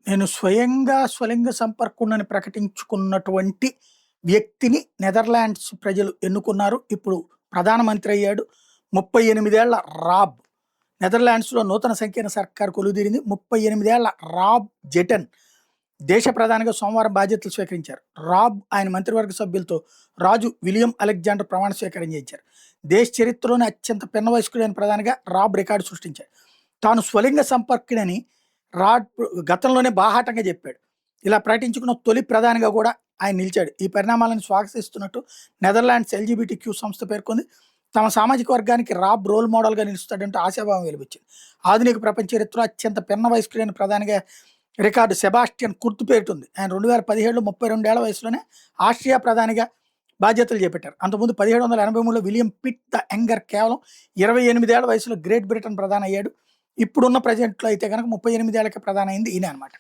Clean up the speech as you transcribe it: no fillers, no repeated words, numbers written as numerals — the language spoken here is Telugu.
నేను స్వయంగా స్వలింగ సంపర్కుడినని ప్రకటించుకున్నటువంటి వ్యక్తిని నెదర్లాండ్స్ ప్రజలు ఎన్నుకున్నారు. ఇప్పుడు ప్రధానమంత్రి అయ్యాడు. 38 ఏళ్ల రాబ్ నెదర్లాండ్స్‌లో నూతన సంకీర్ణ సర్కార్ కొలువుదీరింది. 38 ఏళ్ల రాబ్ జెటెన్ దేశ ప్రధానిగా సోమవారం బాధ్యతలు స్వీకరించారు. రాబ్ ఆయన మంత్రివర్గ సభ్యులతో రాజు విలియం అలెగ్జాండర్ ప్రమాణ స్వీకారం చేయించారు. దేశ చరిత్రలోనే అత్యంత పిన్న వయస్కుడైన ప్రధానిగా రాబ్ రికార్డు సృష్టించారు. తాను స్వలింగ సంపర్కుడని రాడ్ గతంలోనే బాహాటంగా చెప్పాడు. ఇలా ప్రకటించుకున్న తొలి ప్రధానిగా కూడా ఆయన నిలిచాడు. ఈ పరిణామాలను స్వాగతిస్తున్నట్టు నెదర్లాండ్స్ ఎల్జీబీటీక్యూ సంస్థ పేర్కొంది. తమ సామాజిక వర్గానికి రాబ్ రోల్ మోడల్గా నిలుస్తాడంటూ ఆశాభావం వెలిబుచ్చింది. ఆధునిక ప్రపంచ చరిత్రలో అత్యంత పిన్న వయస్కుడైన ప్రధానిగా రికార్డు సెబాస్టియన్ కుర్త్ పేరుతుంది. ఆయన 2017లో 32 ఏళ్ల వయసులోనే ఆస్ట్రియా ప్రధానిగా బాధ్యతలు చేపట్టారు. అంతకుముందు 1783లో విలియం పిట్ ద యంగర్ కేవలం 28 ఏళ్ల వయసులో గ్రేట్ బ్రిటన్ ప్రధాని అయ్యాడు. ఇప్పుడున్న ప్రెసిడెంట్లో అయితే కనుక 38 ఏళ్ళకే ప్రధాని అయింది ఈయన అనమాట.